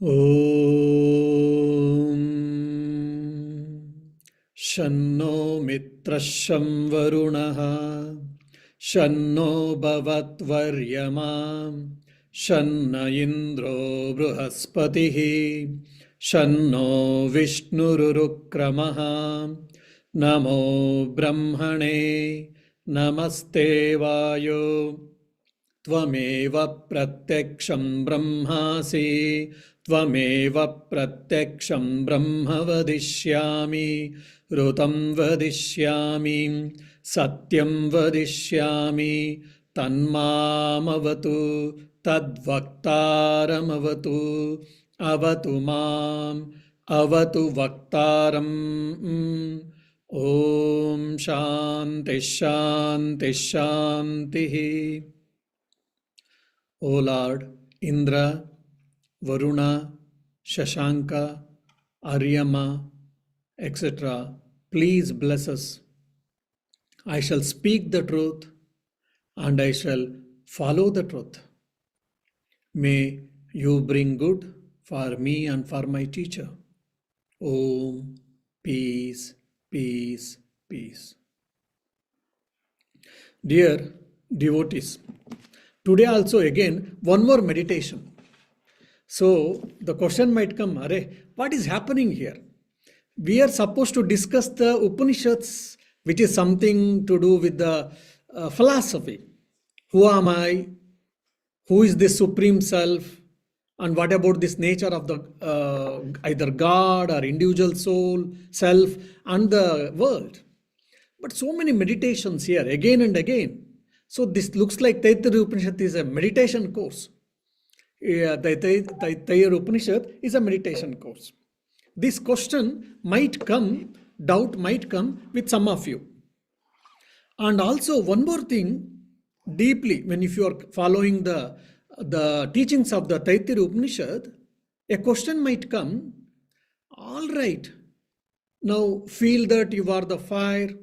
ॐ शन्नो मित्रशं वरुणः शन्नो भवत्वर्यमा शन्न इन्द्रो बृहस्पतिः शन्नो विष्णुरुक्रमः नमो ब्रह्मणे नमस्ते वायो त्वमेव प्रत्यक्षं ब्रह्मासि त्वमेव प्रत्यक्षं ब्रह्म वदिष्यामि ऋतं वदिष्यामि सत्यं वदिष्यामि तन्मामवतु तद्वक्तारमवतु अवतु माम् अवतु वक्तारम् ॐ शान्तिः शान्तिः शान्तिः. O Lord, Indra, Varuna, Shashanka, Aryama, etc., please bless us. I shall speak the truth and I shall follow the truth. May you bring good for me and for my teacher. Om, peace, peace, peace. Dear devotees, today also again one more meditation. So the question might come, Arey, what is happening here? We are supposed to discuss the Upanishads, which is something to do with the philosophy. Who am I? Who is this Supreme Self? And what about this nature of the either God or individual soul, self, and the world? But so many meditations here again and again. So this looks like Taittiriya Upanishad is a meditation course. Taittiriya Upanishad is a meditation course. This question might come, doubt might come with some of you. And also one more thing, deeply, when if you are following the teachings of the Taittiriya Upanishad, a question might come, all right, now feel that you are the fire,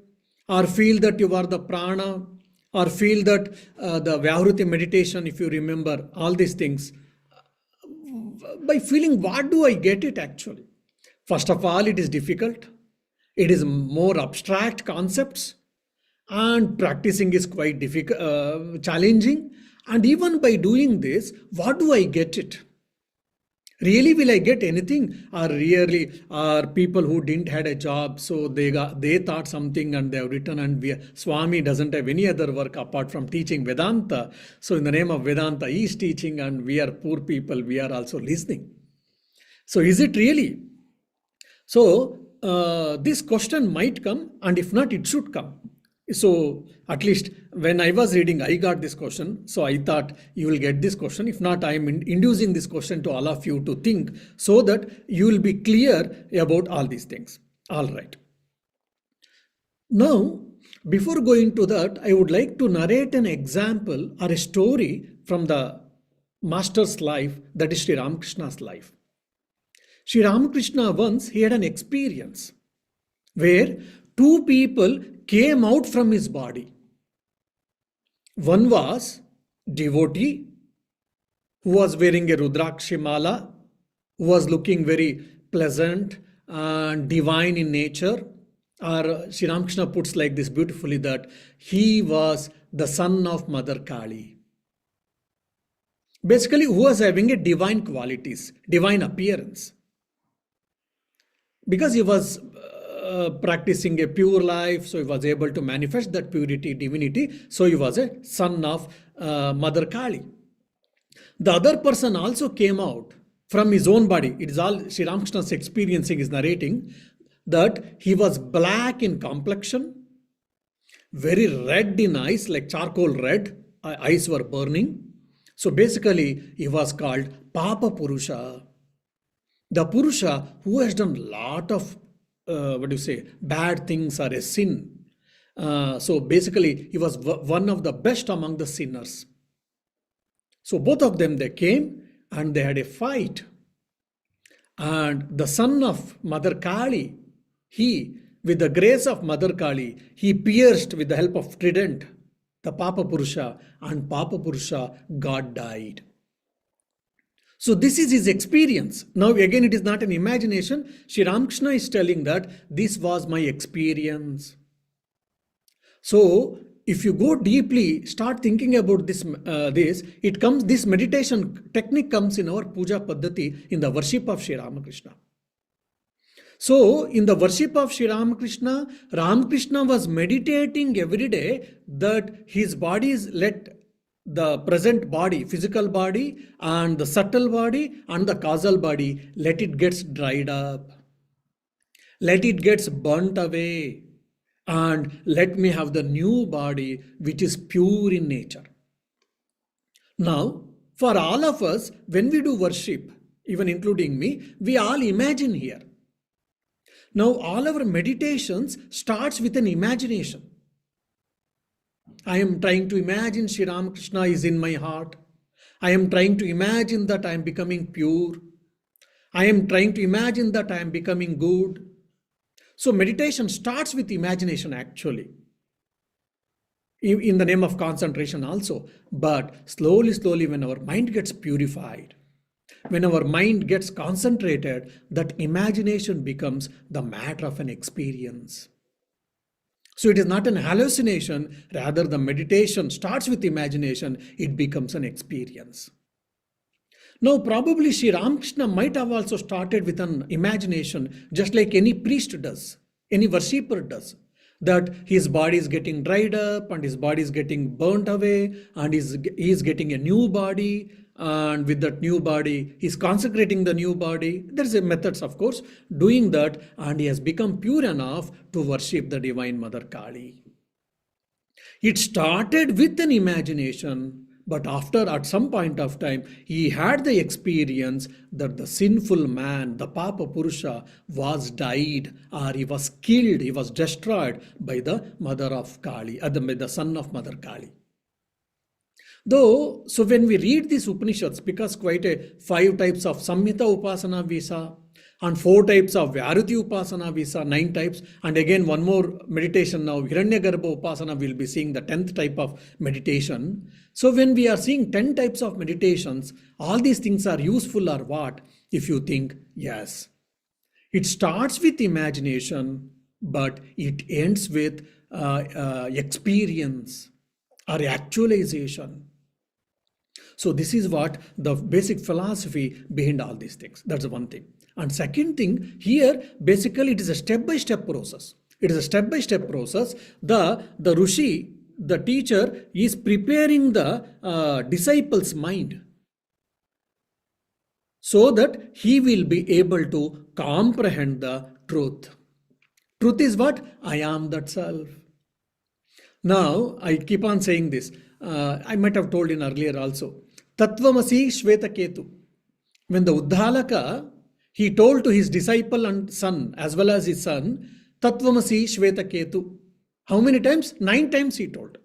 or feel that you are the prana, or feel that the Vyavruti meditation, if you remember, all these things. By feeling, what do I get it actually? First of all, it is difficult. It is more abstract concepts, and practicing is quite difficult, challenging. And even by doing this, what do I get it? Really, will I get anything? Or really are people who didn't had a job, so they thought something and they have written, and Swami doesn't have any other work apart from teaching Vedanta. So in the name of Vedanta, he is teaching, and we are poor people, we are also listening. So is it really? So this question might come, and if not, it should come. So at least when I was reading, I got this question. So I thought you will get this question. If not, I am inducing this question to all of you to think so that you will be clear about all these things. All right. Now, before going to that, I would like to narrate an example or a story from the master's life, that is Sri Ramakrishna's life. Sri Ramakrishna once, he had an experience where two people came out from his body. One was devotee who was wearing a Rudrakshi mala, who was looking very pleasant and divine in nature. Or Sri Ramakrishna puts like this beautifully, that he was the son of Mother Kali. Basically, who was having a divine qualities, divine appearance. Because he was practicing a pure life, so he was able to manifest that purity, divinity. So he was a son of Mother Kali. The other person also came out from his own body. It is all Sri Ramakrishna's experiencing, is narrating that he was black in complexion, very red in eyes, like charcoal red, eyes were burning. So basically, he was called Papa Purusha. The Purusha who has done a lot of bad things or a sin. So basically, he was one of the best among the sinners. So both of them, they came and they had a fight. And the son of Mother Kali, he, with the grace of Mother Kali, he pierced with the help of trident the Papa Purusha, and Papa Purusha, God died. So this is his experience. Now again, it is not an imagination. Sri Ramakrishna is telling that this was my experience. So if you go deeply, start thinking about this. This meditation technique comes in our puja paddhati, in the worship of Sri Ramakrishna. So in the worship of Sri Ramakrishna, Ramakrishna was meditating every day that his body is let the present body, physical body, and the subtle body and the causal body, let it gets dried up, let it gets burnt away, and let me have the new body which is pure in nature. Now, for all of us, when we do worship, even including me, we all imagine here. Now, all our meditations starts with an imagination. I am trying to imagine Sri Ramakrishna is in my heart. I am trying to imagine that I am becoming pure. I am trying to imagine that I am becoming good. So meditation starts with imagination actually, in the name of concentration also. But slowly, when our mind gets purified, when our mind gets concentrated, that imagination becomes the matter of an experience. So it is not an hallucination, rather the meditation starts with imagination, it becomes an experience. Now probably Sri Ramakrishna might have also started with an imagination, just like any priest does, any worshipper does, that his body is getting dried up and his body is getting burnt away and he is getting a new body, and with that new body he's consecrating the new body. There's a methods of course doing that, and he has become pure enough to worship the Divine Mother Kali. It started with an imagination, but at some point of time, he had the experience that the sinful man, the Papa Purusha, was died, or he was killed, he was destroyed by the mother of Kali, by the son of Mother Kali. Though, so when we read these Upanishads, because quite 5 types of Samhita Upasana we saw, and 4 types of Vyaruti Upasana we saw, 9 types, and again one more meditation now, Hiranyagarbha Upasana, we'll be seeing the 10th type of meditation. So when we are seeing 10 types of meditations, all these things are useful or what? If you think, yes. It starts with imagination, but it ends with experience or actualization. So this is what the basic philosophy behind all these things. That's one thing. And second thing, here basically it is a step-by-step process. It is a step-by-step process. The Rishi, the teacher, is preparing the disciple's mind so that he will be able to comprehend the truth. Truth is what? I am that self. Now, I keep on saying this. I might have told in earlier also. Tattvamasi Shvetaketu. When the Uddalaka, he told to his disciple and son, as well as his son, Tattvamasi Shvetaketu. How many times? 9 times he told.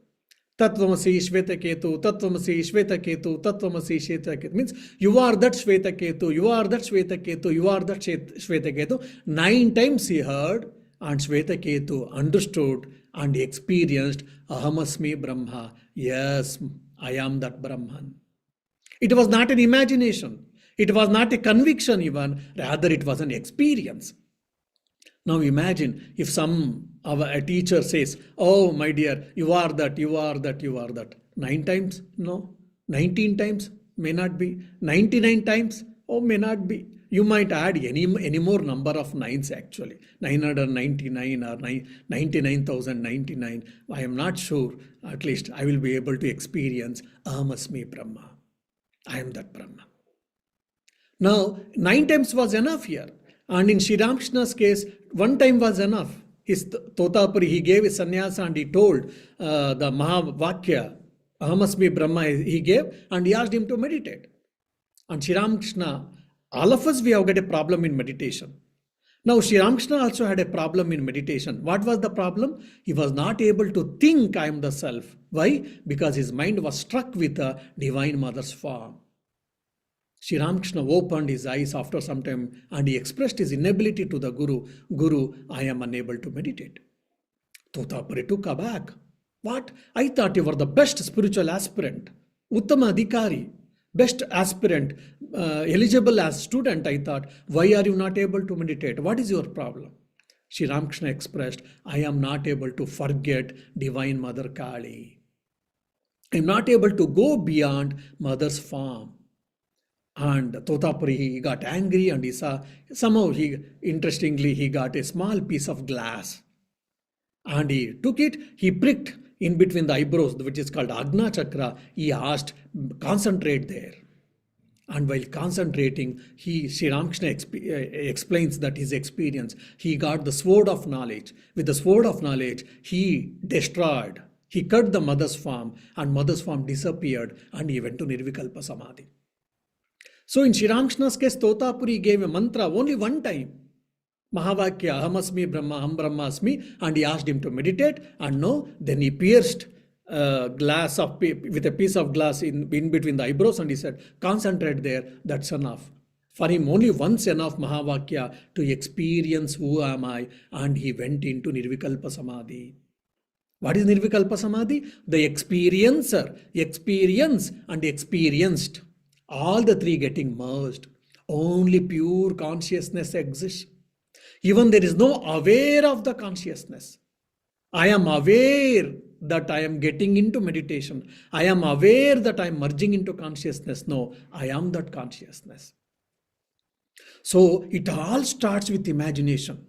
Tattvamasi Shvetaketu, Tattvamasi Shvetaketu, Tattvamasi Shvetaketu. Means you are that Shvetaketu, you are that Shvetaketu, you are that Shvetaketu. 9 times he heard, and Shvetaketu understood and experienced Ahamasmi Brahma. Yes, I am that Brahman. It was not an imagination. It was not a conviction even. Rather, it was an experience. Now imagine if a teacher says, oh my dear, you are that, you are that, you are that. 9 times? No. 19 times? May not be. 99 times? Oh, may not be. You might add any more number of 9s actually. 999 or 99,099. I am not sure. At least I will be able to experience Ahamasmi Brahma. I am that Brahma. Now, 9 times was enough here. And in Sri Ramakrishna's case, 1 time was enough. His Totapuri, he gave his sannyasa and he told the Mahavakya, Ahamasmi Brahma, he gave, and he asked him to meditate. And Sri Ramakrishna, all of us, we have got a problem in meditation. Now, Sri Ramakrishna also had a problem in meditation. What was the problem? He was not able to think I am the self. Why? Because his mind was struck with the Divine Mother's form. Sri Ramakrishna opened his eyes after some time and he expressed his inability to the Guru. Guru, I am unable to meditate. Totapuri took aback. What? I thought you were the best spiritual aspirant. Uttama Adhikari. best aspirant, eligible as student, I thought, why are you not able to meditate? What is your problem? Sri Ramakrishna expressed, I am not able to forget Divine Mother Kali. I am not able to go beyond Mother's form. And Totapuri, he got angry and he saw, somehow interestingly, he got a small piece of glass. And he took it, he pricked in between the eyebrows, which is called Agna Chakra. He asked, concentrate there. And while concentrating, Sri Ramakrishna explains that his experience, he got the sword of knowledge. With the sword of knowledge, he destroyed, he cut the mother's form, and mother's form disappeared, and he went to Nirvikalpa Samadhi. So in Sri Ramakrishna's case, Totapuri gave a mantra only one time. Mahavakya, Ahamasmi Brahma, Aham Brahmasmi, and he asked him to meditate, and no, then he pierced glass with a piece of glass in between the eyebrows, and he said, concentrate there, that's enough. For him, only once enough Mahavakya to experience who am I, and he went into Nirvikalpa Samadhi. What is Nirvikalpa Samadhi? The experiencer, experience and experienced. All the three getting merged. Only pure consciousness exists. Even there is no aware of the consciousness. I am aware that I am getting into meditation. I am aware that I am merging into consciousness. No, I am that consciousness. So it all starts with imagination.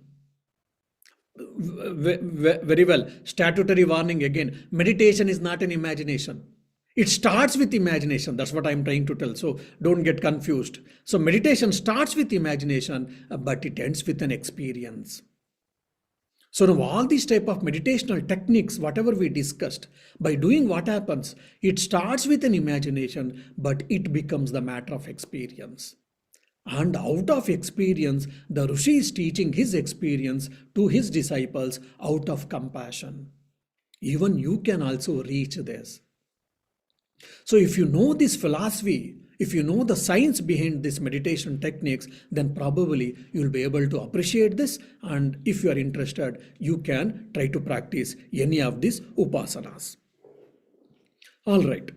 Very well. Statutory warning again. Meditation is not an imagination. It starts with imagination. That's what I'm trying to tell. So don't get confused. So meditation starts with imagination, but it ends with an experience. So now all these type of meditational techniques, whatever we discussed, by doing what happens, it starts with an imagination, but it becomes the matter of experience. And out of experience, the Rishi is teaching his experience to his disciples out of compassion. Even you can also reach this. So if you know this philosophy, if you know the science behind this meditation techniques, then probably you'll be able to appreciate this. And if you are interested, you can try to practice any of these upasanas. All right.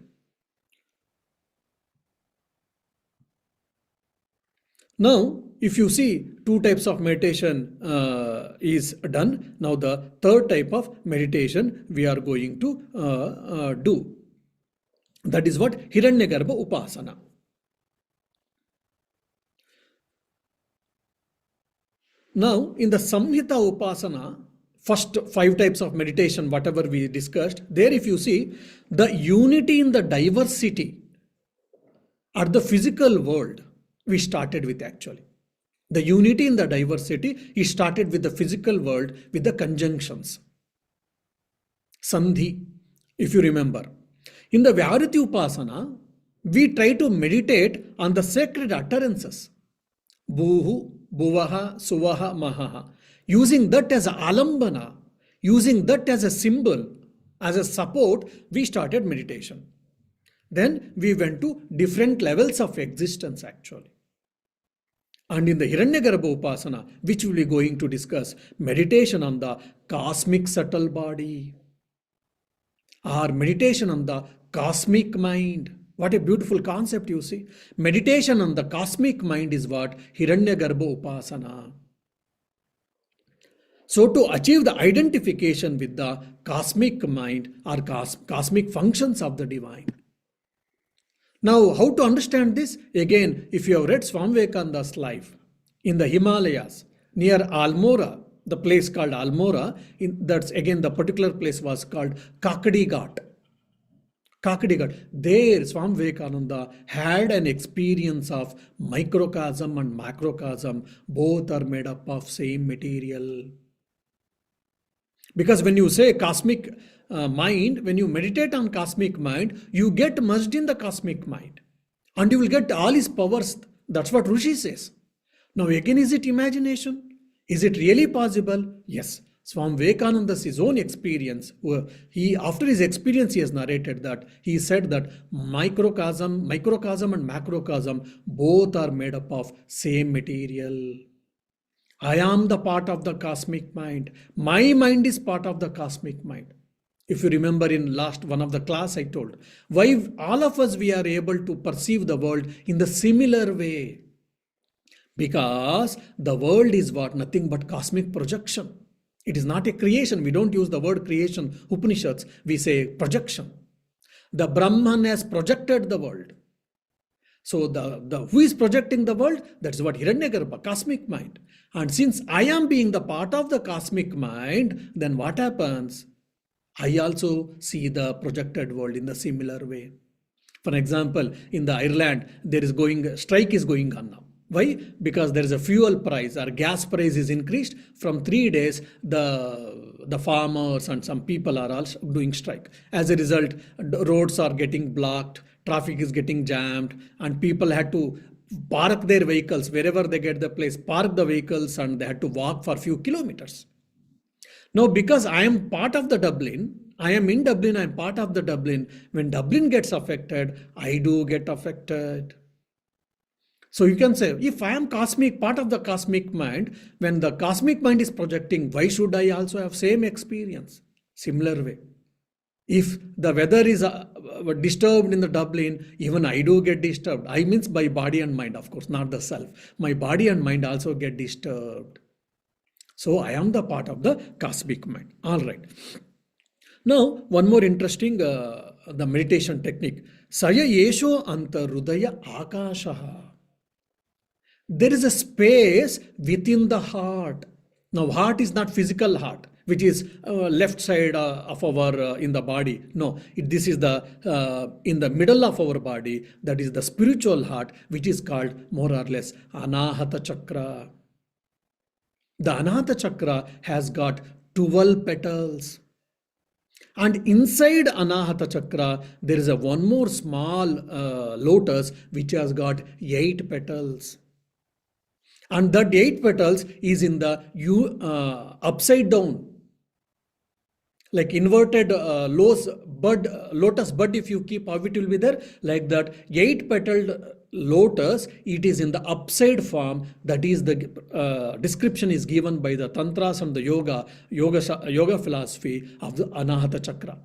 Now, if you see, two types of meditation is done. Now the third type of meditation we are going to do. That is what? Hiranyagarbha Upasana. Now, in the Samhita Upasana, first 5 types of meditation, whatever we discussed, there if you see, the unity in the diversity at the physical world, we started with actually. The unity in the diversity, it started with the physical world with the conjunctions. Sandhi, if you remember. In the Vyariti Upasana, we try to meditate on the sacred utterances. Bhuhu, Bhuvaha, Suvaha, Mahaha. Using that as a alambana, using that as a symbol, as a support, we started meditation. Then we went to different levels of existence actually. And in the Hiranyagarbha Upasana, which we will be going to discuss, meditation on the cosmic subtle body, or meditation on the cosmic mind. What a beautiful concept, you see. Meditation on the cosmic mind is what? Hiranyagarbha Upasana. So to achieve the identification with the cosmic mind or cosmic functions of the divine. Now, how to understand this? Again, if you have read Swami Vivekananda's life in the Himalayas, near Almora, the place called Almora, that's again the particular place was called Kakadi Ghat. Kakadi Ghat. There, Swami Vivekananda had an experience of microcosm and macrocosm. Both are made up of same material. Because when you say cosmic mind, when you meditate on cosmic mind, you get merged in the cosmic mind. And you will get all his powers. That's what Rishi says. Now again, is it imagination? Is it really possible? Yes. Swami Vivekananda's his own experience. After his experience, he has narrated that. He said that microcosm and macrocosm both are made up of same material. I am the part of the cosmic mind. My mind is part of the cosmic mind. If you remember in last one of the class I told, why all of us we are able to perceive the world in the similar way. Because the world is what? Nothing but cosmic projection. It is not a creation. We don't use the word creation, Upanishads. We say projection. The Brahman has projected the world. So the who is projecting the world? That's what Hiranyagarbha, cosmic mind. And since I am being the part of the cosmic mind, then what happens? I also see the projected world in the similar way. For example, in the Ireland, strike is going on now. Why? Because there is a fuel price or gas price is increased. From 3 days, the farmers and some people are also doing strike. As a result, roads are getting blocked, traffic is getting jammed, and people had to park their vehicles wherever they get the place, park the vehicles, and they had to walk for a few kilometers. Now, because I am part of the Dublin, I am in Dublin, I am part of the Dublin. When Dublin gets affected, I do get affected. So you can say, if I am part of the cosmic mind, when the cosmic mind is projecting, why should I also have same experience? Similar way. If the weather is disturbed in the Dublin, even I do get disturbed. I means by body and mind, of course, not the self. My body and mind also get disturbed. So I am the part of the cosmic mind. All right. Now, one more interesting, the meditation technique. Saya yesho anta rudaya akashaha. There is a space within the heart. Now, heart is not physical heart, which is left side of our in the body. No, this is the in the middle of our body. That is the spiritual heart, which is called more or less Anahata Chakra. The Anahata Chakra has got 12 petals. And inside Anahata Chakra, there is one more small lotus which has got 8 petals. And that 8 petals is in the upside down. Like inverted lotus bud, if you keep, how it will be there? Like that 8 petaled lotus, it is in the upside form. That is the description is given by the Tantras and the yoga philosophy of the Anahata Chakra.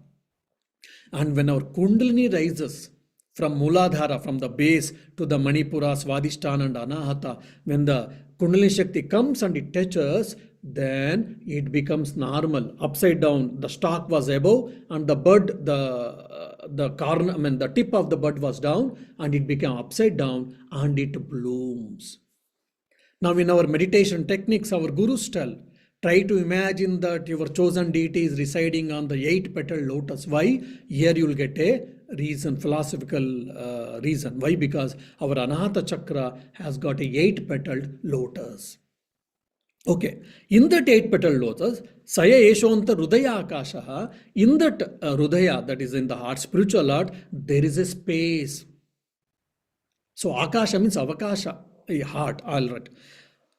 And when our Kundalini rises from Muladhara, from the base to the Manipura, Swadhisthana and Anahata, when the Kundalini Shakti comes and it touches, then it becomes normal, upside down. The stalk was above and the bud, the tip of the bud was down, and it became upside down and it blooms. Now in our meditation techniques, our gurus tell, try to imagine that your chosen deity is residing on the 8 petal lotus. Why? Here you will get a reason, philosophical reason. Why? Because our Anahata Chakra has got a 8 petaled lotus. Okay, in that 8 petal lotus, Saya Yeshonta Rudaya Akashaha, in that Rudaya, that is in the heart, spiritual heart, there is a space. So Akasha means Avakasha, a heart, all right.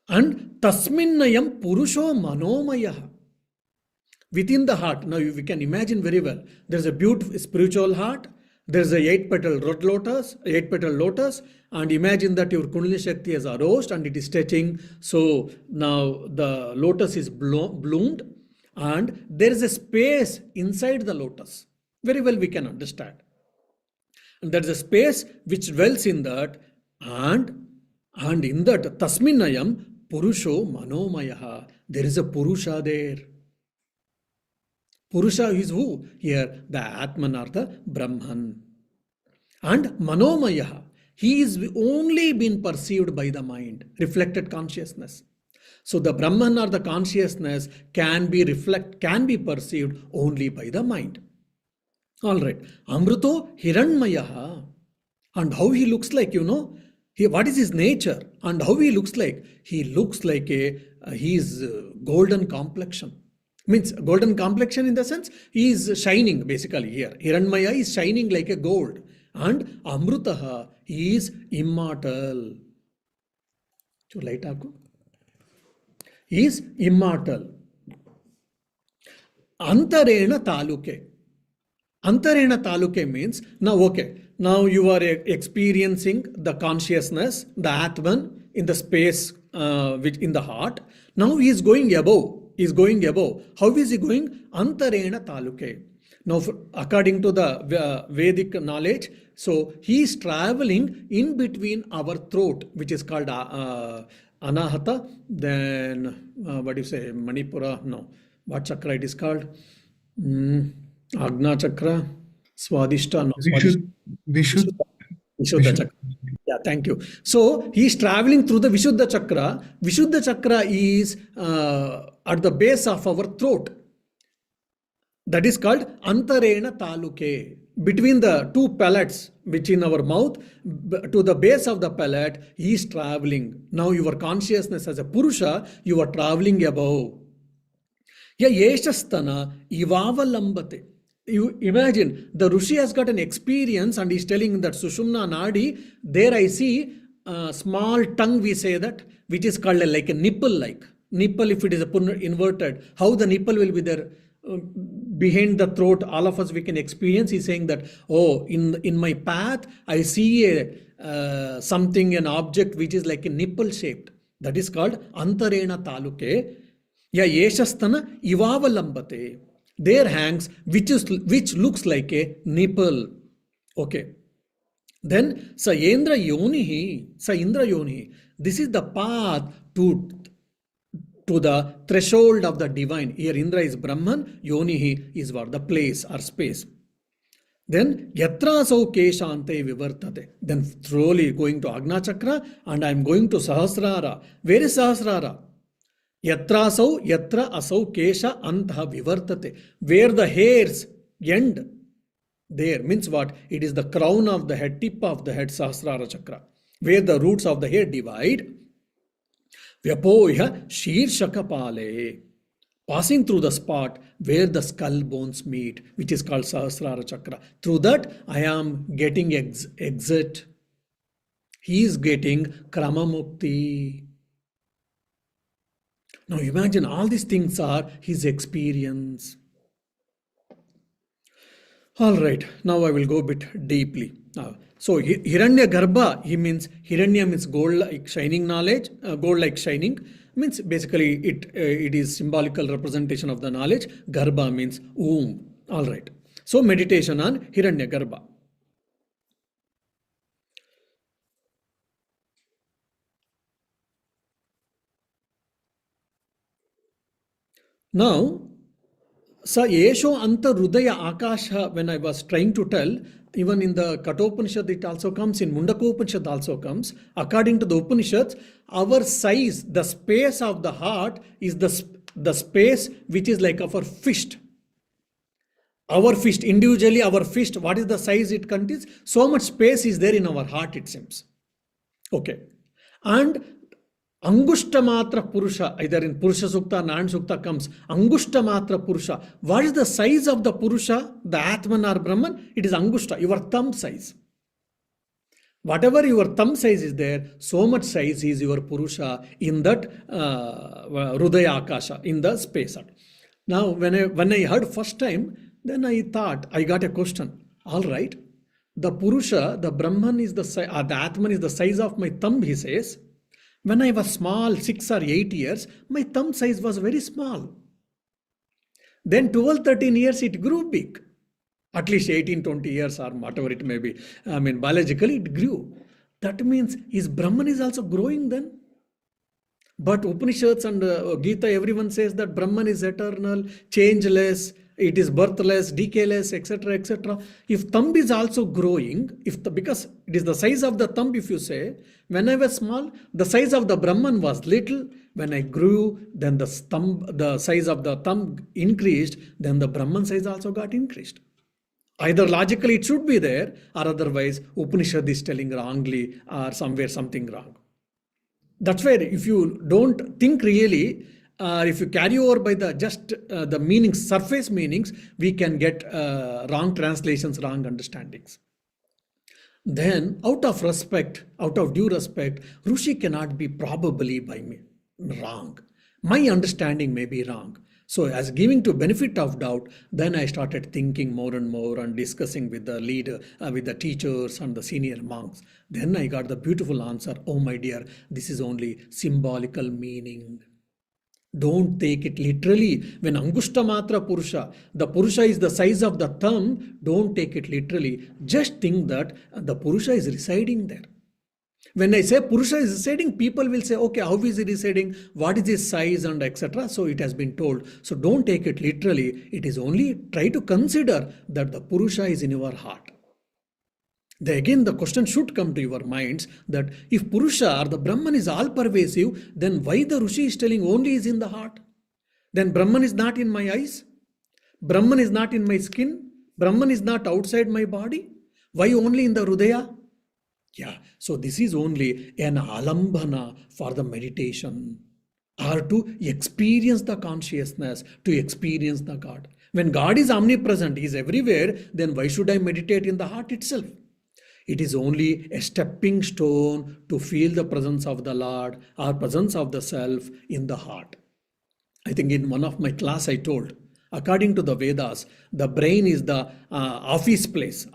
And Tasminnayam Purusho Manomaya. Within the heart, now we can imagine very well, there is a beautiful spiritual heart, there is a 8 petal lotus, and imagine that your Kundalini Shakti has arose and it is touching. So now the lotus is bloomed and there is a space inside the lotus. Very well we can understand. And there is a space which dwells in that, and in that Tasminnayam Purusho Manomayaha. There is a Purusha there. Purusha is who? Here, the Atman or the Brahman. And Manomayaha, he is only been perceived by the mind, reflected consciousness. So the Brahman or the consciousness can be perceived only by the mind. All right. Amruto Hiranmayaha. And how he looks like, what is his nature and how he looks like? He looks like he's golden complexion. Means golden complexion in the sense he is shining basically here. Hiranmaya is shining like a gold. And Amrutaha, he is immortal. He is immortal. Antarena Taluke. Antarena Taluke means, now you are experiencing the consciousness, the Atman in the space which in the heart. Now he is going above. How is he going? Antarena Taluke. Now, according to the Vedic knowledge, so he is traveling in between our throat, which is called Anahata. Then, what do you say, Manipura? No. What chakra it is called? Agna chakra, Swadhisthana, no, Swadhisthana. We should Vishuddha chakra. Yeah, thank you. So he is traveling through the Vishuddha chakra. Vishuddha chakra is at the base of our throat. That is called Antarena Taluke. Between the two palates, which in our mouth, to the base of the palate, he is traveling. Now your consciousness as a Purusha, you are traveling above. Ya yeshastana ivavalambate. You imagine the Rishi has got an experience and he's telling that Sushumna Nadi, there I see a small tongue, we say that, which is called like a nipple like. Nipple, if it is inverted, how the nipple will be there behind the throat, all of us we can experience. He's saying that, oh, in my path, I see a something, an object which is like a nipple shaped. That is called Antarena Taluke. Ya yeshastana ivavalambate. There hangs which looks like a nipple. Okay. Then Indra Yonihi. This is the path to the threshold of the divine. Here Indra is Brahman, Yonihi is what? The place or space. Then Yatrasau Keshante Vivartate. Then slowly going to Agna Chakra and I am going to Sahasrara. Where is Sahasrara? Yatrasau, Yatra Asau Kesha Antha Vivartate. Where the hairs end. There means what? It is the crown of the head, tip of the head, Sahasrara Chakra. Where the roots of the hair divide. Vyapoya Shirshakapale. Passing through the spot where the skull bones meet, which is called Sahasrara Chakra. Through that, I am getting exit. He is getting Kramamukti. Now imagine all these things are his experience. All right, now I will go a bit deeply. So Hiranyagarbha, Hiranya means gold like shining knowledge, gold like shining, means basically it is symbolical representation of the knowledge. Garbha means womb. All right. So meditation on Hiranyagarbha. Now, Sa Yesho Anta Rudaya Akasha, when I was trying to tell, even in the Kathopanishad it also comes, in Mundakopanishad also comes. According to the Upanishads, our size, the space of the heart is the space which is like our fist. Our fist, individually our fist, what is the size it contains? So much space is there in our heart, it seems. Okay. And Angustamatra Purusha, either in Purusha Sukta, Nan Sukta comes, Angustamatra Purusha. What is the size of the Purusha, the Atman or Brahman? It is Angushta, your thumb size. Whatever your thumb size is there, so much size is your Purusha in that Rudaya Akasha, in the space. Now, when I heard first time, then I thought, I got a question. All right, the Purusha, the Brahman is the Atman is the size of my thumb, he says. When I was small, 6 or 8 years, my thumb size was very small. Then 12, 13 years, it grew big. At least 18, 20 years or whatever it may be. I mean, biologically, it grew. That means his Brahman is also growing then. But Upanishads and Gita, everyone says that Brahman is eternal, changeless, it is birthless, decayless, etc., etc. If thumb is also growing, because it is the size of the thumb, if you say, when I was small, the size of the Brahman was little. When I grew, then the size of the thumb increased, then the Brahman size also got increased. Either logically it should be there, or otherwise Upanishad is telling wrongly, or somewhere something wrong. That's where if you don't think really, if you carry over by the meanings, surface meanings, we can get wrong translations, wrong understandings. Then, out of respect, out of due respect, Rishi cannot be probably by me wrong. My understanding may be wrong. So, as giving to benefit of doubt, then I started thinking more and more and discussing with the leader, with the teachers and the senior monks. Then I got the beautiful answer. Oh my dear, this is only symbolical meaning. Don't take it literally. When Angushta Matra Purusha, the Purusha is the size of the thumb, don't take it literally. Just think that the Purusha is residing there. When I say Purusha is residing, people will say, okay, how is he residing? What is his size and etc. So it has been told. So don't take it literally. It is only try to consider that the Purusha is in your heart. Again, the question should come to your minds that if Purusha or the Brahman is all pervasive, then why the Rishi is telling only is in the heart? Then Brahman is not in my eyes? Brahman is not in my skin? Brahman is not outside my body? Why only in the Hridaya? Yeah, so this is only an alambhana for the meditation or to experience the consciousness, to experience the God. When God is omnipresent, He is everywhere, then why should I meditate in the heart itself? It is only a stepping stone to feel the presence of the Lord or presence of the self in the heart. I think in one of my class I told, according to the Vedas, the brain is the office space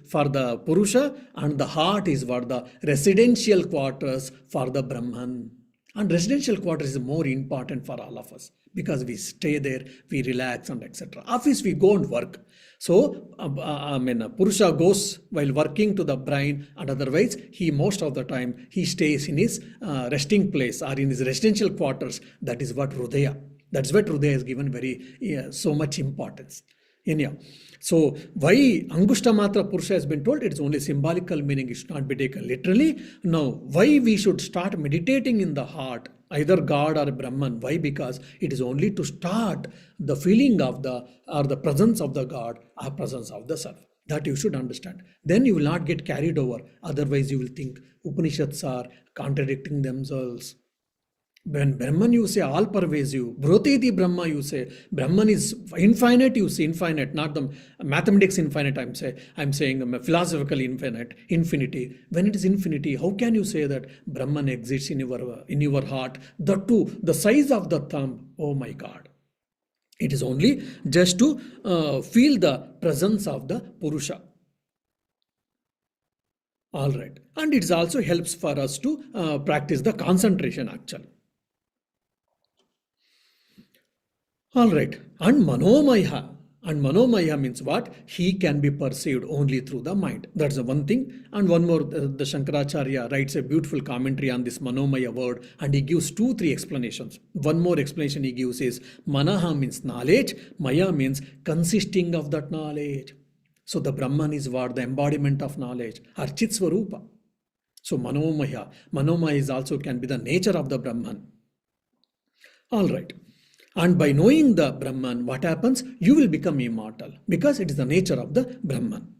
for the Purusha, and the heart is for the residential quarters for the Brahman. And residential quarters is more important for all of us because we stay there, we relax and etc. Office we go and work. So Purusha goes while working to the brain, and otherwise he most of the time he stays in his resting place or in his residential quarters. That is what Hridaya. That's what Hridaya is given so much importance. Anyhow, so why Angushta Matra Purusha has been told, it's only symbolical meaning, it should not be taken literally. Now, why we should start meditating in the heart, either God or Brahman? Why? Because it is only to start the feeling of the presence of the God or presence of the self. That you should understand. Then you will not get carried over. Otherwise, you will think Upanishads are contradicting themselves. When Brahman you say all pervasive, Broteti Brahma you say, Brahman is infinite, you say infinite, not the mathematics infinite, I'm saying philosophical infinity. When it is infinity, how can you say that Brahman exists in your heart? That too, the size of the thumb, oh my God. It is only just to feel the presence of the Purusha. All right. And it also helps for us to practice the concentration actually. All right. And Manomaya. And Manomaya means what? He can be perceived only through the mind. That's the one thing. And one more, the Shankaracharya writes a beautiful commentary on this Manomaya word, and he gives 2-3 explanations. One more explanation he gives is Manaha means knowledge, Maya means consisting of that knowledge. So the Brahman is what? The embodiment of knowledge, Archit Swarupa. So Manomaya. Manomaya is also can be the nature of the Brahman. All right. And by knowing the Brahman, what happens? You will become immortal because it is the nature of the Brahman.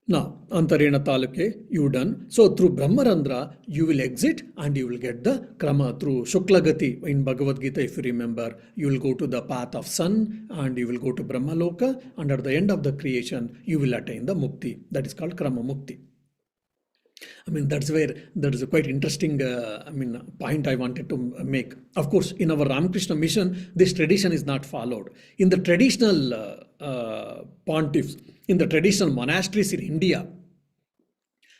Now, Antarena Taluke, you done. So through Brahmarandra, you will exit and you will get the Krama through Shuklagati in Bhagavad Gita. If you remember, you will go to the path of sun and you will go to Brahmaloka, and at the end of the creation, you will attain the Mukti. That is called Krama Mukti. I mean, that's where there is a quite interesting point I wanted to make. Of course, in our Ramakrishna mission, this tradition is not followed. In the traditional pontiffs, in the traditional monasteries in India,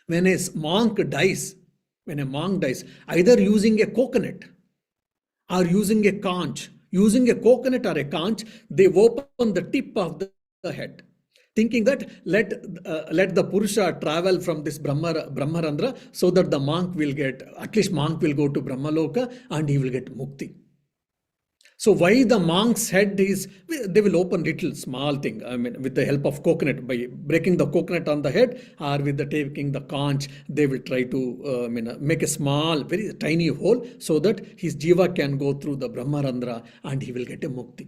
when a monk dies, either using a coconut or using a conch, using a coconut or a conch, they open the tip of the head, thinking that let the Purusha travel from this Brahmarandra so that the monk will get, at least monk will go to Brahmaloka and he will get Mukti. So why the monk's head is, they will open little small thing, with the help of coconut, by breaking the coconut on the head or with the taking the conch, they will try to make a small, very tiny hole so that his jiva can go through the Brahmarandra and he will get a Mukti.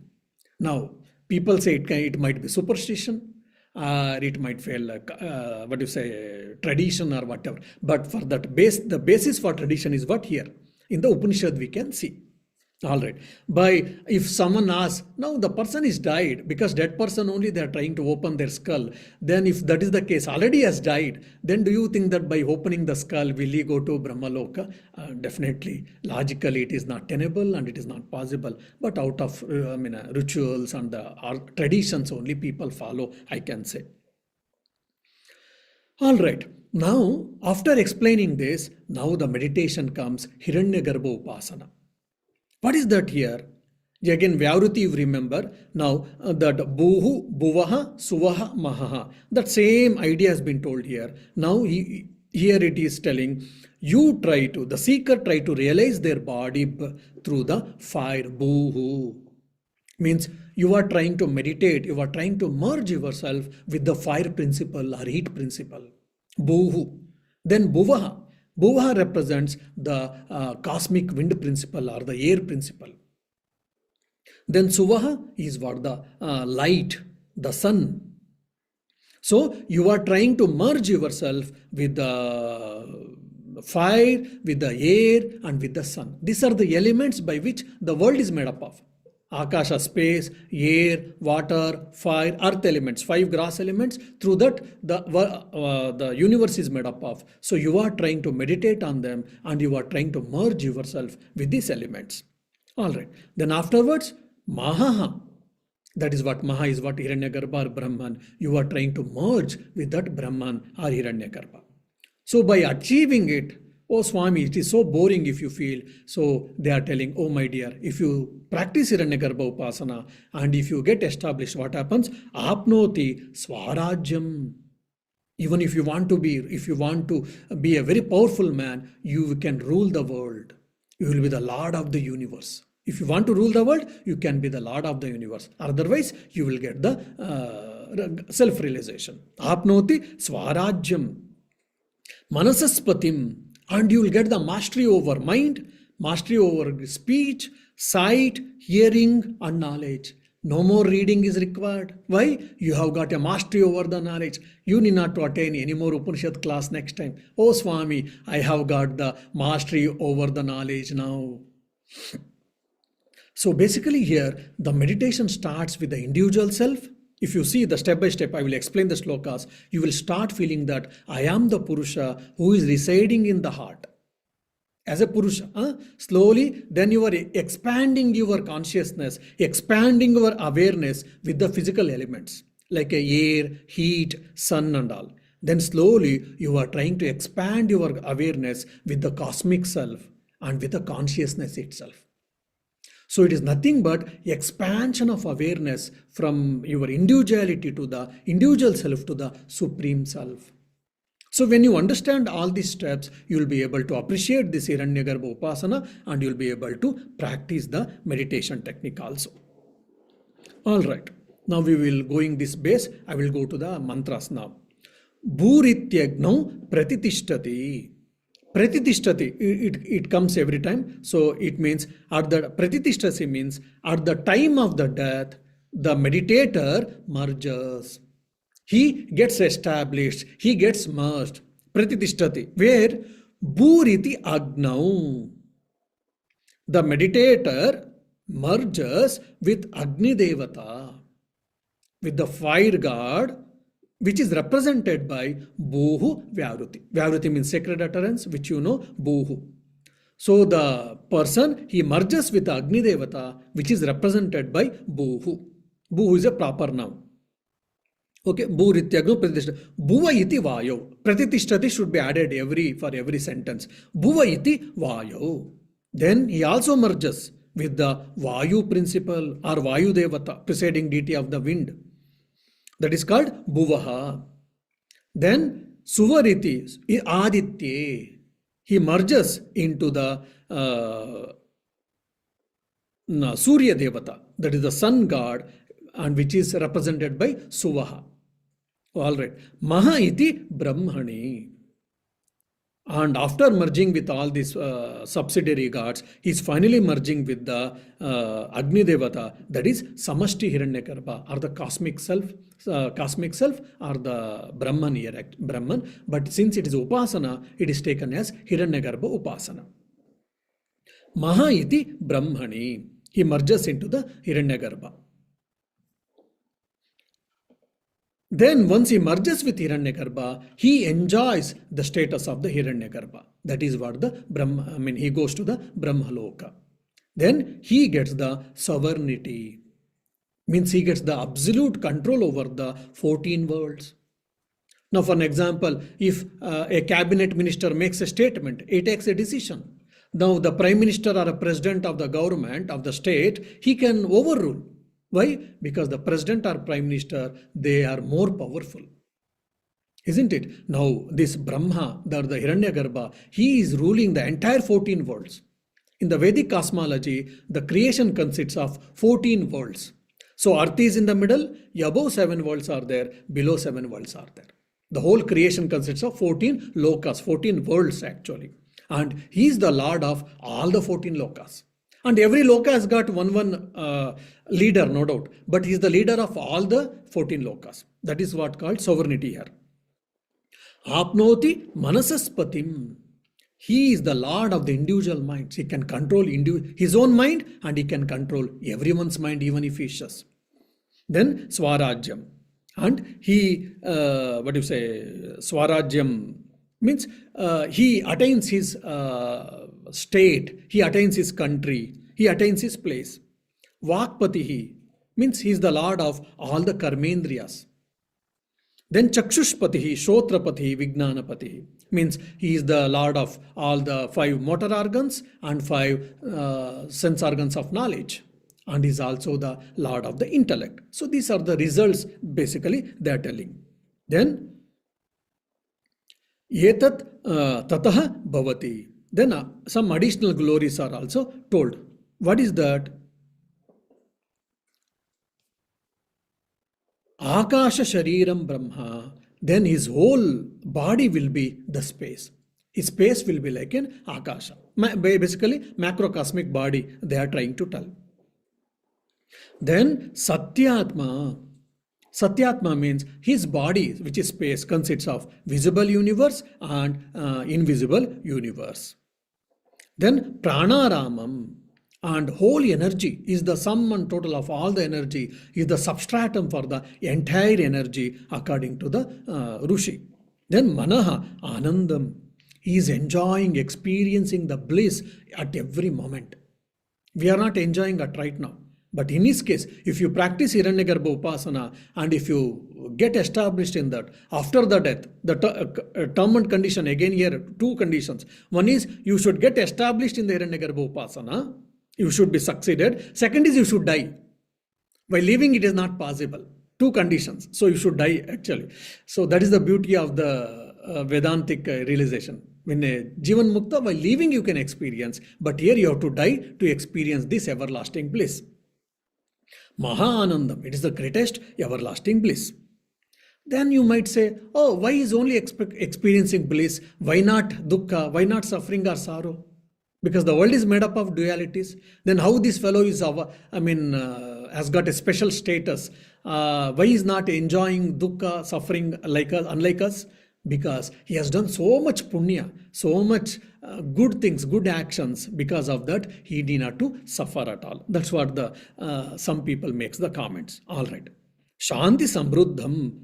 Now, people say it might be superstition, or it might feel like tradition or whatever. But for that the basis for tradition is what here in the Upanishad we can see. All right. If someone asks, now the person is died, because dead person only they are trying to open their skull. Then if that is the case, already has died, then do you think that by opening the skull, will he go to Brahmaloka? Definitely. Logically, it is not tenable and it is not possible. But out of rituals and the traditions only people follow, I can say. All right. Now, after explaining this, now the meditation comes Hiranyagarbha Upasana. What is that here? Again, Vyavruti, you remember. Now, that Buhu, Buvaha, Suvaha, Mahaha. That same idea has been told here. Now, here it is telling, the seeker try to realize their body through the fire. Buhu. Means you are trying to meditate, you are trying to merge yourself with the fire principle or heat principle. Buhu. Then Buvaha. Buvaha represents the cosmic wind principle or the air principle. Then Suvaha is what? The light, the sun. So you are trying to merge yourself with the fire, with the air, and with the sun. These are the elements by which the world is made up of. Akasha, space, air, water, fire, earth elements, 5 gross elements. Through that, the universe is made up of. So you are trying to meditate on them and you are trying to merge yourself with these elements. All right. Then afterwards, Mahaha. That is what Maha is, what Hiranyagarbha or Brahman. You are trying to merge with that Brahman or Hiranyagarbha. So by achieving it, oh Swami, it is so boring if you feel. So they are telling, oh my dear, if you practice Hiranyagarbha Upasana and if you get established, what happens? Apnoti Swarajyam. Even if you want to be a very powerful man, you can rule the world. You will be the Lord of the universe. If you want to rule the world, you can be the Lord of the universe. Otherwise, you will get the self-realization. Apnoti Swarajyam. Manasaspatim. And you will get the mastery over mind, mastery over speech, sight, hearing, and knowledge. No more reading is required. Why? You have got a mastery over the knowledge. You need not to attain any more Upanishad class next time. Oh Swami, I have got the mastery over the knowledge now. So basically here, the meditation starts with the individual self. If you see the step by step, I will explain the slokas, you will start feeling that I am the Purusha who is residing in the heart. As a Purusha, slowly, then you are expanding your consciousness, expanding your awareness with the physical elements, like air, heat, sun and all. Then slowly, you are trying to expand your awareness with the cosmic self and with the consciousness itself. So it is nothing but expansion of awareness from your individuality to the individual self to the supreme self. So when you understand all these steps, you will be able to appreciate this Hiranyagarbha Upasana and you will be able to practice the meditation technique also. All right. Now we will going this base. I will go to the mantras now. Bhurityagno pratitishthati. Pratitishthati, it comes every time. So it means at the pratitishthati means at the time of the death, the meditator merges. He gets established, he gets merged. Pratitishthati, where Bhuriti Agnau. The meditator merges with Agni Devata, with the fire god, which is represented by Bhuhu Vyavruti. Vyavruti means sacred utterance, which you know, Bhuhu. So the person, he merges with Agni Devata, which is represented by Bhuhu. Bhuhu is a proper noun. Okay, Bhurityagno Pratitishthati. Bhuva iti Vayo. Pratitishthati should be added for every sentence. Bhuva iti Vayo. Then he also merges with the Vayu principle or Vayu Devata, presiding deity of the wind. That is called Bhuvaha. Then Suvariti, Aditya. He merges into the Surya Devata, that is the sun god, and which is represented by Suvaha. All right. Maha iti Brahmani. And after merging with all these subsidiary gods, he is finally merging with the Agni Devata, that is Samashti Hiranyagarbha, or the cosmic self or the Brahman here, Brahman. But since it is Upasana, it is taken as Hiranyagarbha Upasana. Maha iti Brahmani. He merges into the Hiranyagarbha. Then once he merges with Hiranyagarbha, he enjoys the status of the Hiranyagarbha. That is what the Brahma, he goes to the Brahmaloka. Then he gets the sovereignty. Means he gets the absolute control over the 14 worlds. Now, for an example, if a cabinet minister makes a statement, he takes a decision. Now, the prime minister or a president of the government of the state, he can overrule. Why? Because the president or prime minister, they are more powerful. Isn't it? Now, this Brahma, the Hiranyagarbha, he is ruling the entire 14 worlds. In the Vedic cosmology, the creation consists of 14 worlds. So, Earth is in the middle, above 7 worlds are there, below 7 worlds are there. The whole creation consists of 14 lokas, 14 worlds actually. And he is the Lord of all the 14 lokas. And every loka has got one leader, no doubt. But he is the leader of all the 14 lokas. That is what called sovereignty here. Apnoti manasaspatim. He is the Lord of the individual minds. He can control his own mind and he can control everyone's mind, even if he wishes. Then Swarajyam. And he, Swarajyam means he attains his state, he attains his country, he attains his place. Vakpatihi means he is the Lord of all the karmendriyas. Then Chakshushpatihi, Shrotrapatihi, Vijnanapatihi means he is the Lord of all the 5 motor organs and 5 sense organs of knowledge. And is also the Lord of the intellect. So these are the results basically they are telling. Then Etat Tataha Bhavati. Then some additional glories are also told. What is that? Akasha Shariram Brahma. Then his whole body will be the space. His space will be like an Akasha. Basically macrocosmic body they are trying to tell. Then Satyatma. Satyatma means his body, which is space, consists of visible universe and invisible universe. Then Pranaramam, and whole energy is the sum and total of all the energy, is the substratum for the entire energy according to the Rushi. Then Manaha, Anandam, he is enjoying, experiencing the bliss at every moment. We are not enjoying it right now. But in his case, if you practice Hiranyagarbha Upasana and if you get established in that, after the death, the term and condition, again here, 2 conditions. One is you should get established in the Hiranyagarbha Upasana, you should be succeeded. Second is you should die. While living, it is not possible. 2 conditions. So you should die actually. So that is the beauty of the Vedantic realization. When Jivan Mukta, while living you can experience, but here you have to die to experience this everlasting bliss. Mahanandam, it is the greatest everlasting bliss. Then you might say, oh, why is only experiencing bliss? Why not dukkha? Why not suffering or sorrow? Because the world is made up of dualities. Then how this fellow is has got a special status? Why is not enjoying dukkha, suffering like us, unlike us? Because he has done so much punya, so much good things, good actions. Because of that, he need not to suffer at all. That's what the some people makes the comments. All right. Shanti Samruddham,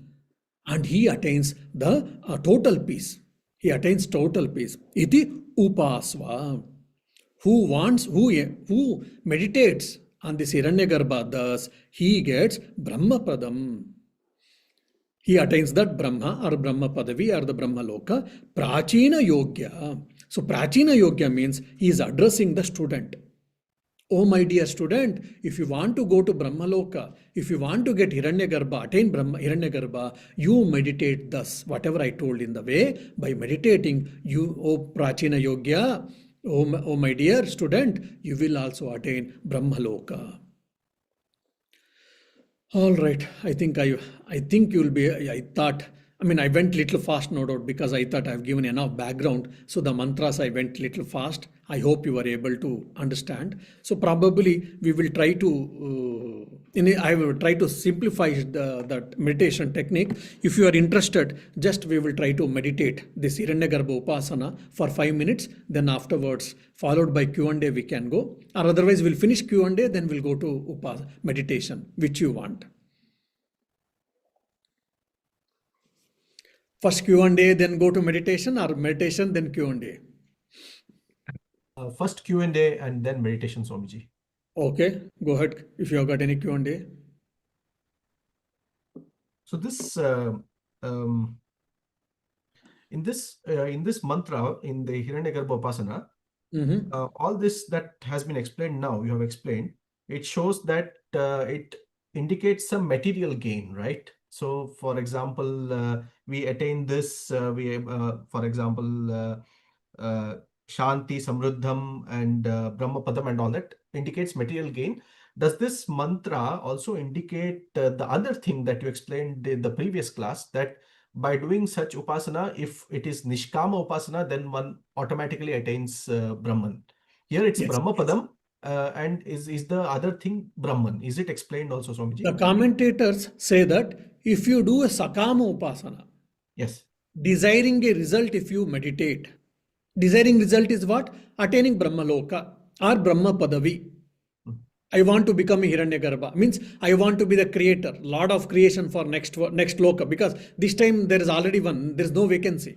and he attains the total peace. He attains total peace. Iti Upasva. Who meditates on this Hiranyagarbha, thus he gets Brahmapadam. He attains that Brahma or Brahma Padavi or the Brahma Loka. Prachina Yogya. So Prachina Yogya means he is addressing the student. Oh my dear student, if you want to go to Brahma Loka, if you want to get Hiranyagarbha, attain Brahma Hiranyagarbha, you meditate thus. Whatever I told in the way, by meditating, you, oh Prachina Yogya, oh my dear student, you will also attain Brahma Loka. All right, I think you'll be, I went little fast, no doubt, because I thought I've given enough background. So the mantras, I went little fast. I hope you were able to understand. So probably we will try to, I will try to simplify that meditation technique. If you are interested, just we will try to meditate this Hiranyagarbha Upasana for 5 minutes. Then afterwards, followed by Q&A, we can go. Or otherwise, we'll finish Q&A, then we'll go to meditation, which you want. First Q&A, then go to meditation, or meditation, then Q&A? First Q&A and then meditation, Swamiji. Okay, go ahead if you have got any Q&A. So this in this mantra, in the Hiranyagarbha Upasana, Mhm. all this that has been explained now, you have explained, it shows that it indicates some material gain, right? So, for example, we attain this, for example, uh, Shanti, Samruddham, and Brahmapadam, and all that indicates material gain. Does this mantra also indicate the other thing that you explained in the previous class, that by doing such upasana, if it is Nishkama Upasana, then one automatically attains Brahman? Here it's Yes. Brahmapadam, and is the other thing Brahman? Is it explained also, The Swamiji? commentators say that if you do a Sakama Upasana, Yes. desiring a result, if you meditate, desiring result is what? Attaining Brahmaloka or Brahma Padavi. Mm. I want to become a Hiranyagarbha. Means I want to be the creator, Lord of creation for next loka, because this time there is already one, there is no vacancy.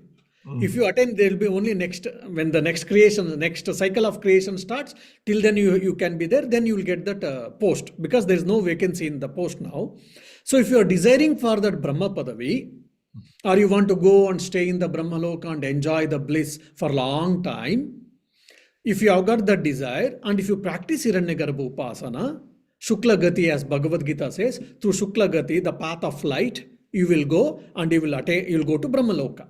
If you attain, there will be only next, when the next creation, the next cycle of creation starts, till then you can be there, then you will get that post, because there is no vacancy in the post now. So if you are desiring for that Brahma Padavi, or you want to go and stay in the Brahmaloka and enjoy the bliss for long time, if you have got that desire, and if you practice Hiranyagarbha Upasana, Shukla Gati, as Bhagavad Gita says, through Shukla Gati, the path of light, you will go and you will attain, you will go to Brahmaloka.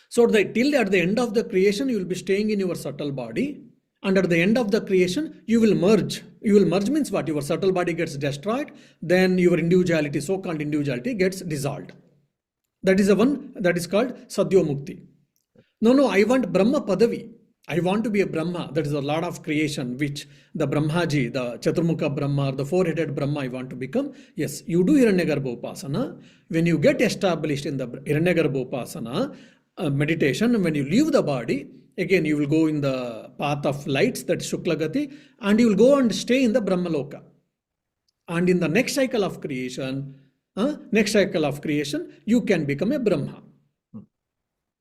So till at the end of the creation, you will be staying in your subtle body, and at the end of the creation, you will merge. You will merge means what? Your subtle body gets destroyed, then your individuality, so-called individuality, gets dissolved. That is the one that is called Sadhya Mukti. No, I want Brahma Padavi. I want to be a Brahma. That is a lot of creation, which the Brahmaji, the Chaturmukha Brahma, or the four-headed Brahma, I want to become. Yes, you do Hiranyagarbha Upasana. When you get established in the Hiranyagarbha Upasana meditation, when you leave the body, again you will go in the path of lights, that is Shukla Gati, and you will go and stay in the Brahmaloka. And in the next cycle of creation, you can become a Brahma.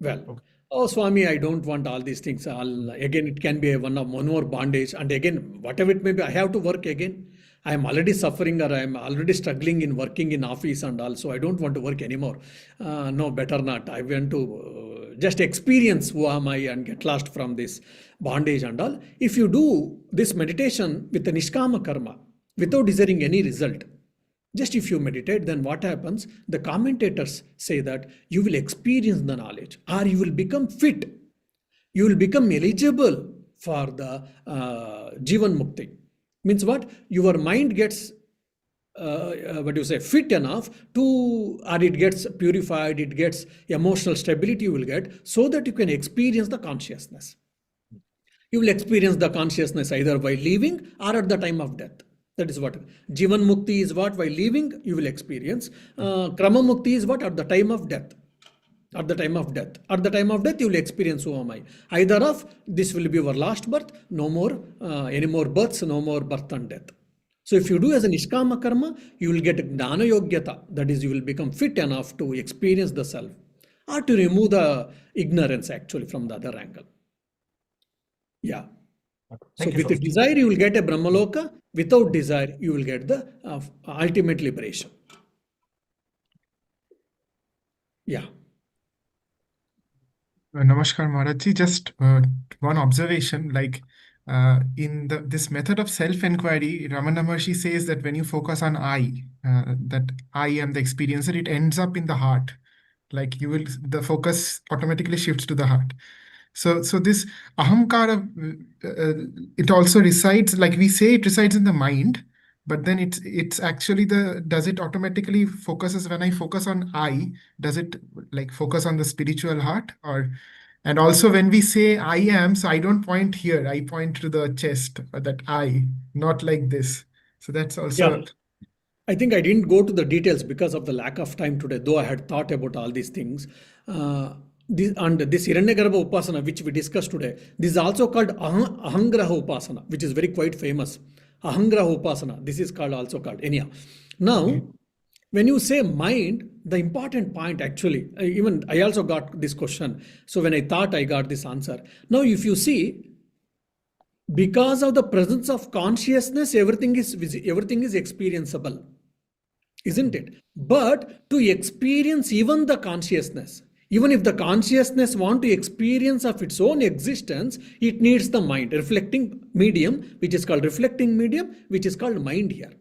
Well, Okay. oh Swami, I don't want all these things. Again, it can be one more bondage, and again, whatever it may be, I have to work again. I am already suffering, or I am already struggling in working in office, and also I don't want to work anymore. No, better not. I want to just experience who am I and get lost from this bondage and all. If you do this meditation with the Nishkama karma, without desiring any result, just if you meditate, then what happens? The commentators say that you will experience the knowledge, or you will become fit. You will become eligible for the Jivan Mukti. Means what? Your mind gets, fit enough to, or it gets purified, it gets emotional stability you will get, so that you can experience the consciousness. You will experience the consciousness either while living or at the time of death. That is what Jivan Mukti is. What while living you will experience. Krama Mukti is what? At the time of death. At the time of death. At the time of death you will experience who am I. Either of this will be your last birth, no more any more births, no more birth and death. So if you do as a Nishkama Karma, you will get Gnana Yogyata. That is, you will become fit enough to experience the self, or to remove the ignorance actually from the other angle. Yeah. So Thank you, with the Swamiji. desire, you will get a Brahmaloka. Without desire, you will get the ultimate liberation. Yeah. Namaskar Maharajji, just one observation, like in this method of self-inquiry, Ramana Maharshi says that when you focus on that I am the experiencer, it ends up in the heart. Like the focus automatically shifts to the heart. So this ahamkara, it also resides, like we say, it resides in the mind, but then it's actually does it automatically focuses when I focus on I, does it like focus on the spiritual heart? And also when we say I am, so I don't point here, I point to the chest, or that I, not like this. So that's also. Yeah. I think I didn't go to the details because of the lack of time today, though I had thought about all these things. This Hiranyagarbha Upasana, which we discussed today, this is also called Ahangraha Upasana, which is very quite famous. Ahangraha Upasana, this is also called. Anyhow, now, when you say mind, the important point actually, even I also got this question. So when I thought I got this answer. Now, if you see, because of the presence of consciousness, everything is experienceable, isn't it? But to experience even the consciousness, Even if the consciousness want to experience of its own existence, it needs the mind, reflecting medium, which is called reflecting medium, which is called mind here.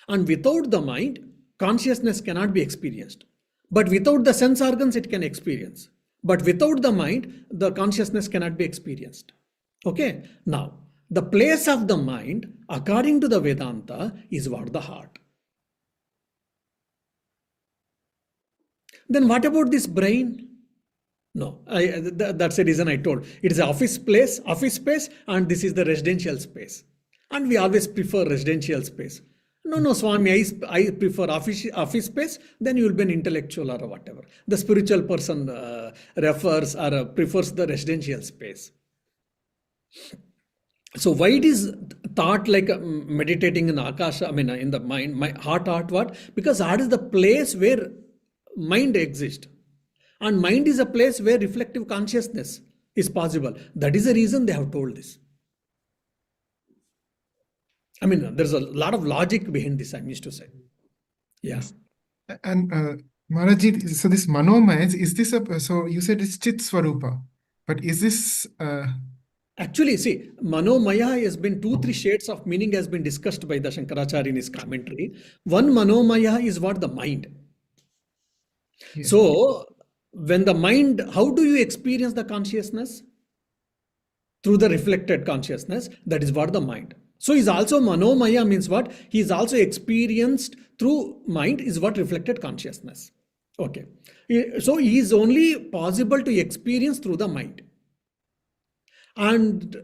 And without the mind, consciousness cannot be experienced. But without the sense organs, it can experience. But without the mind, the consciousness cannot be experienced. Okay, now the place of the mind, according to the Vedanta, is what? The heart. Then what about this brain? No, that's the reason I told. It is office space, and this is the residential space. And we always prefer residential space. No, Swami, I prefer office space, then you will be an intellectual or whatever. The spiritual person refers or prefers the residential space. So why it is thought like meditating in Akasha, in the mind, my heart, what? Because heart is the place where mind exists. And mind is a place where reflective consciousness is possible. That is the reason they have told this. There's a lot of logic behind this, I used to say. Yeah. And Maharaji, so this Manomaya, is this so you said it's Chit Swarupa, but is this... Actually, see, Manomaya has been 2-3 shades of meaning has been discussed by the Shankaracharya in his commentary. One Manomaya is what? The mind. Yeah. So, when the mind, how do you experience the consciousness? Through the reflected consciousness, that is what the mind. So, is also Manomaya means what? He is also experienced through mind is what reflected consciousness. Okay. So, he is only possible to experience through the mind. And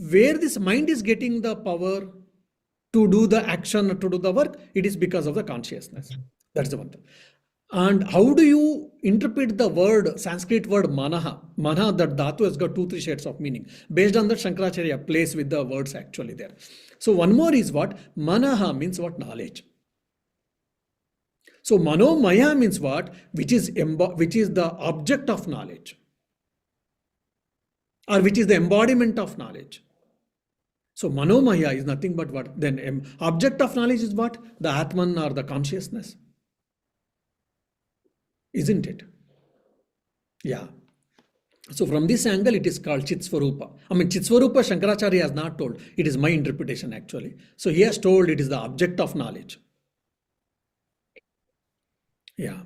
where this mind is getting the power to do the action, to do the work, it is because of the consciousness. That's the one thing. And how do you interpret the word, Sanskrit word manaha? Manaha, that dhatu has got 2-3 shades of meaning. Based on that, Shankaracharya plays with the words actually there. So one more is what? Manaha means what? Knowledge. So Manomaya means what? Which is the object of knowledge. Or which is the embodiment of knowledge. So Manomaya is nothing but what? Then object of knowledge is what? The Atman or the consciousness. Isn't it? Yeah. So from this angle, it is called Chitsvarupa. Chitsvarupa, Shankaracharya has not told. It is my interpretation actually. So he has told it is the object of knowledge. Yeah.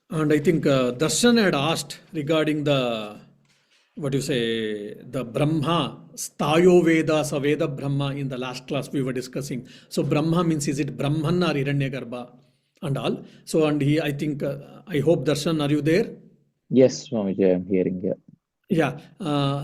And I think Darshan had asked regarding the, the Brahma, Stayo Veda, Saveda Brahma in the last class we were discussing. So Brahma means, is it Brahman or Hiranyagarbha and all? So, and I think, I hope Darshan, are you there? Yes, Swamiji, I am hearing you. Yeah.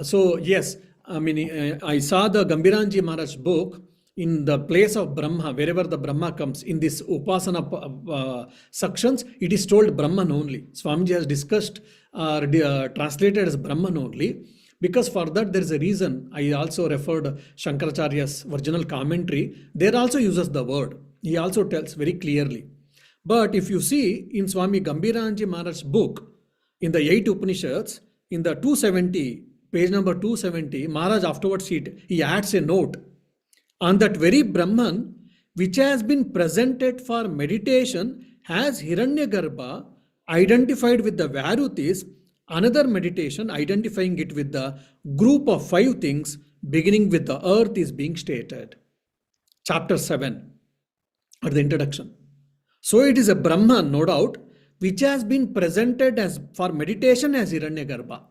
So, yes, I saw the Gambiranji Maharaj book. In the place of Brahma, wherever the Brahma comes, in this Upasana sections, it is told Brahman only. Swamiji has discussed translated as Brahman only. Because for that there is a reason. I also referred Shankaracharya's original commentary. There also uses the word. He also tells very clearly. But if you see in Swami Gambiranji Maharaj's book, in the 8 Upanishads, in the 270, page number 270, Maharaj afterwards he adds a note. On that very Brahman, which has been presented for meditation, has Hiranyagarbha identified with the Varutis, another meditation identifying it with the group of 5 things, beginning with the earth is being stated. Chapter 7, or the introduction. So it is a Brahman, no doubt, which has been presented as for meditation as Hiranyagarbha,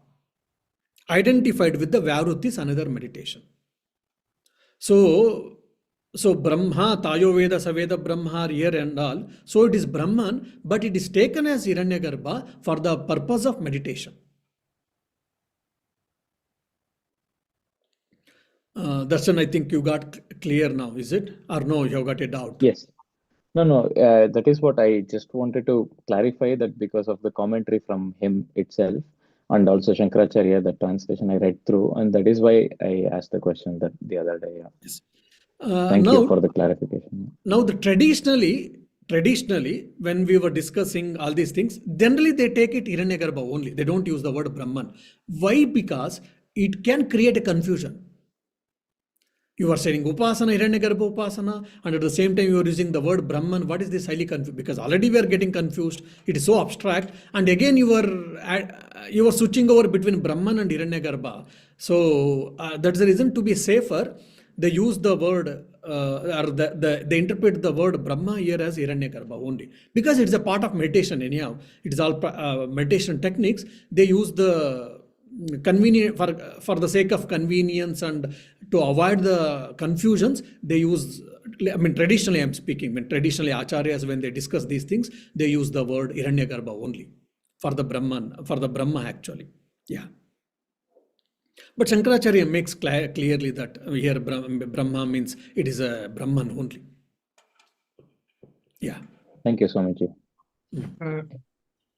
identified with the Varutis, another meditation. So Brahma, Tayo Veda, Saveda Brahma are here and all. So it is Brahman, but it is taken as Hiranyagarbha for the purpose of meditation. Darshan, I think you got clear now, is it? Or no, you have got a doubt? Yes. No, that is what I just wanted to clarify, that because of the commentary from him itself and also Shankaracharya, the translation I read through, and that is why I asked the question that the other day. Yes. Thank you for the clarification. Now, traditionally, when we were discussing all these things, generally they take it Hiranyagarbha only. They don't use the word Brahman. Why? Because it can create a confusion. You are saying Upasana, Hiranyagarbha Upasana, and at the same time you are using the word Brahman. What is this highly confused? Because already we are getting confused. It is so abstract. And again you are switching over between Brahman and Hiranyagarbha. So that's the reason, to be safer, they use the word or they interpret the word Brahma here as Hiranyagarbha only. Because it's a part of meditation anyhow. It is all meditation techniques. They use the convenient for the sake of convenience and to avoid the confusions, they use, I mean, traditionally I'm speaking, when traditionally acharyas, when they discuss these things, they use the word Hiranyagarbha only for the Brahma actually. Yeah. But Shankaracharya makes clearly that here Brahma means it is a Brahman only. Yeah. Thank you, Swamiji.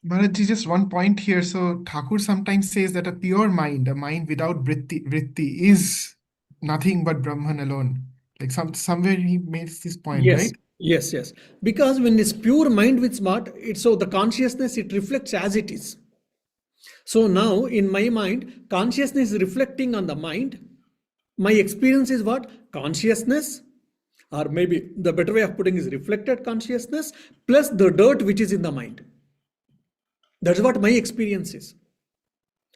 Bharatji, just one point here. So Thakur sometimes says that a pure mind, a mind without vritti, is nothing but Brahman alone. Like somewhere he makes this point, Yes, right? yes. Because when it's pure mind with smart, so the consciousness, it reflects as it is. So now in my mind, consciousness is reflecting on the mind. My experience is what? Consciousness, or maybe the better way of putting is reflected consciousness plus the dirt which is in the mind. That's what my experience is.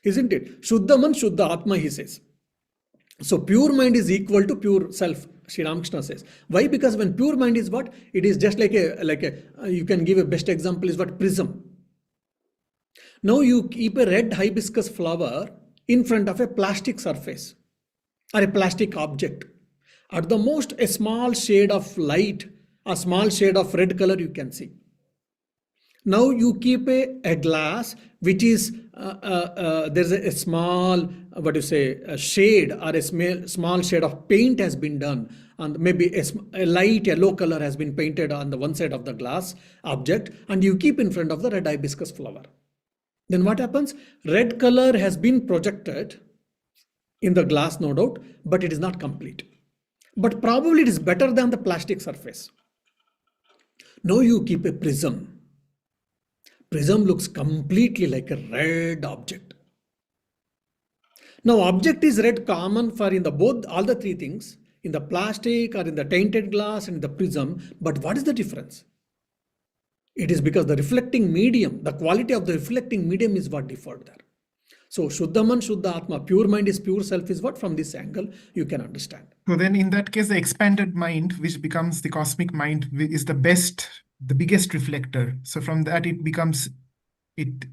Isn't it? Shuddha Man, Shuddha Atma, he says. So pure mind is equal to pure self, Sri Ramakrishna says. Why? Because when pure mind is what? It is just like a you can give a best example is what? Prism. Now you keep a red hibiscus flower in front of a plastic surface or a plastic object. At the most, a small shade of light, a small shade of red color you can see. Now you keep a glass which is there's a small a shade or a small shade of paint has been done, and maybe a light yellow color has been painted on the one side of the glass object, and you keep in front of the red hibiscus flower. Then what happens? Red color has been projected in the glass, no doubt, but it is not complete. But probably it is better than the plastic surface. Now you keep a prism. Prism looks completely like a red object. Now object is red common for in the both all the three things, in the plastic or in the tainted glass and the prism. But what is the difference? It is because the reflecting medium, the quality of the reflecting medium is what differed there. So Shuddha Man, Shuddha Atma, pure mind is pure self is what from this angle you can understand. So then in that case, the expanded mind, which becomes the cosmic mind, is the biggest reflector. So from that it becomes it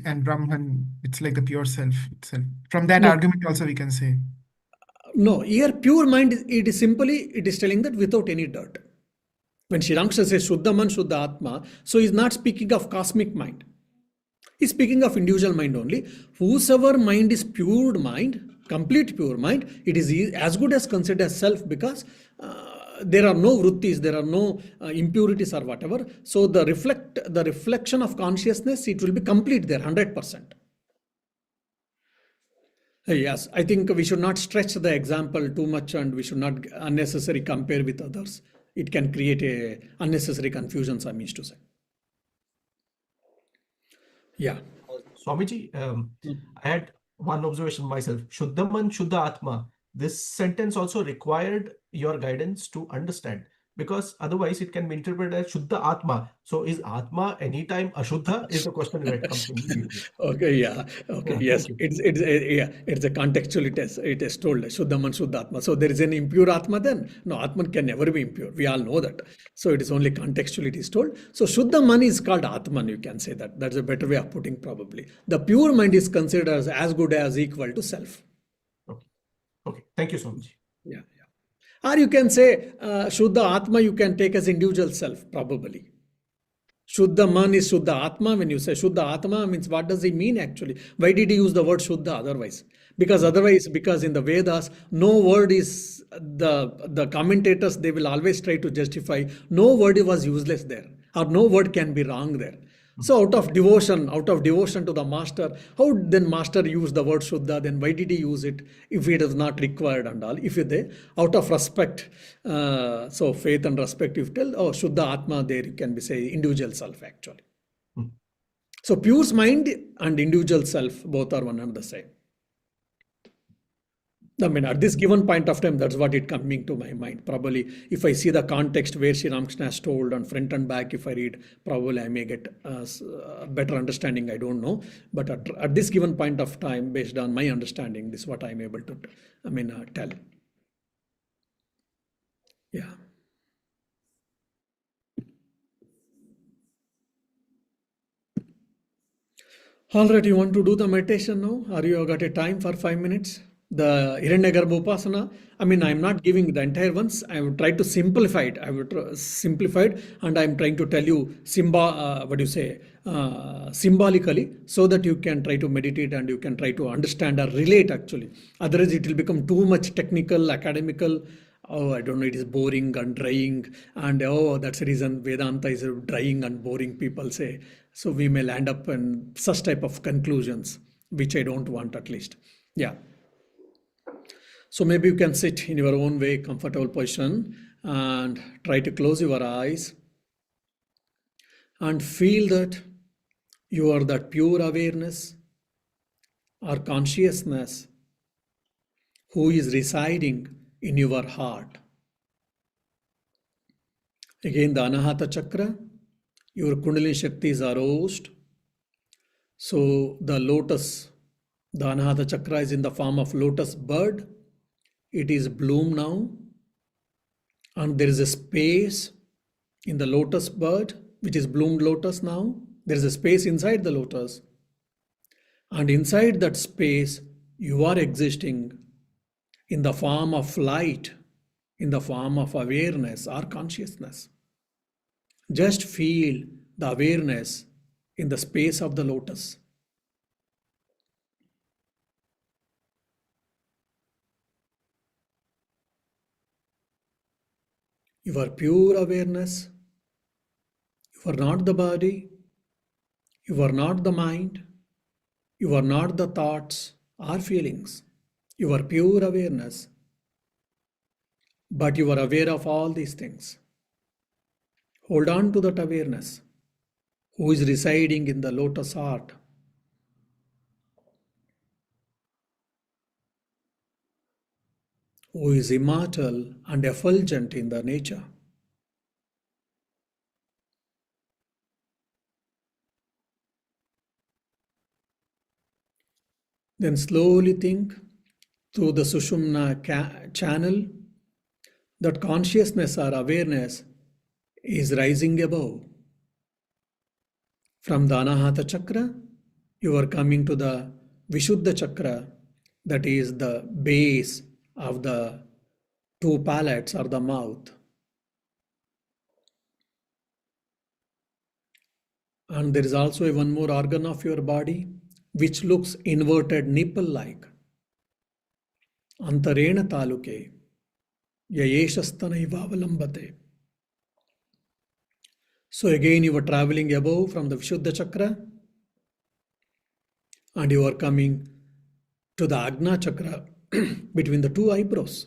and Brahman, it's like the pure self itself. From that argument also we can say. No, here pure mind, it is telling that without any dirt. When Sri Ramakrishna says Shuddha Man, Shuddha Atma, so he's not speaking of cosmic mind. He's speaking of individual mind only. Whosoever mind is pure mind, complete pure mind, it is as good as considered as self, because there are no vrittis, there are no impurities or whatever. So the reflection of consciousness, it will be complete there, 100%. Yes, I think we should not stretch the example too much, and we should not unnecessarily compare with others. It can create a unnecessary confusion, I mean to say. Yeah. Swamiji, I had one observation myself. Shuddha Man, Shuddha Atma. This sentence also required your guidance to understand, because otherwise it can be interpreted as Shuddha Atma. So is Atma anytime Ashuddha is the question that comes immediately. Okay, yeah. Okay, Yeah, yes. thank you. It's a contextual, it is told Shuddha Man, Shuddha Atma. So there is an impure Atma then? No, Atman can never be impure. We all know that. So it is only contextually it is told. So Shuddha Man is called Atman, you can say that. That's a better way of putting probably. The pure mind is considered as good as equal to self. Okay. Thank you so much. Yeah. Or you can say Shuddha Atma you can take as individual self probably. Shuddha Man is Shuddha Atma. When you say Shuddha Atma means what does it mean actually? Why did he use the word Shuddha otherwise? Because in the Vedas, no word is, the commentators, they will always try to justify, no word was useless there, or no word can be wrong there. So out of devotion to the master, how then master use the word Shuddha? Then why did he use it if it is not required and all? If they out of respect, so faith and respect, if you tell, oh Shuddha Atma, there you can be say individual self actually. So pure mind and individual self both are one and the same. I mean, at this given point of time, that's what it coming to my mind. Probably, if I see the context where Sri Ramakrishna has told on front and back, if I read, probably I may get a better understanding. I don't know, but at this given point of time, based on my understanding, this is what I'm able to, tell. Yeah. All right, you want to do the meditation now? Or you have got a time for 5 minutes? The Hiranyagarbha Upasana. I mean, I'm not giving the entire ones. I would try to simplify it. I would simplify it, and I'm trying to tell you symbolically, so that you can try to meditate and you can try to understand or relate actually. Otherwise, it will become too much technical, academical. Oh, I don't know, it is boring and drying, and oh, that's the reason Vedanta is drying and boring, people say. So we may land up in such type of conclusions, which I don't want at least. Yeah. So maybe you can sit in your own way, comfortable position, and try to close your eyes and feel that you are that pure awareness or consciousness who is residing in your heart. Again, the Anahata Chakra, your Kundalini Shakti is aroused. So the lotus, the Anahata Chakra is in the form of lotus bud. It is bloom now. And there is a space in the lotus bud, which is bloomed lotus now. There is a space inside the lotus. And inside that space, you are existing in the form of light, in the form of awareness or consciousness. Just feel the awareness in the space of the lotus. You are pure awareness. You are not the body. You are not the mind. You are not the thoughts or feelings. You are pure awareness. But you are aware of all these things. Hold on to that awareness, who is residing in the lotus heart. Who is immortal and effulgent in the nature. Then slowly think through the Sushumna channel that consciousness or awareness is rising above. From the Anahata Chakra, you are coming to the Vishuddha Chakra, that is the base of the two palates or the mouth. And there is also one more organ of your body which looks inverted nipple-like. Antarena taluke yayeshastana ivavalambate. So again you are traveling above from the Vishuddha Chakra and you are coming to the Agna Chakra between the two eyebrows.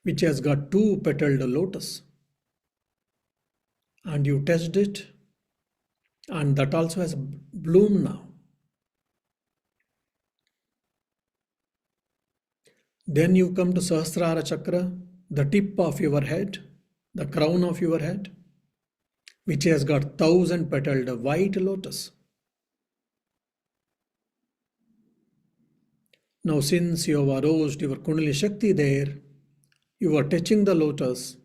Which has got two petaled lotus. And you touched it, and that also has bloomed now. Then you come to Sahasrara Chakra, the tip of your head, the crown of your head, which has got 1,000 petaled white lotus. Now, since you have aroused your Kundalini Shakti there, you are touching the lotus,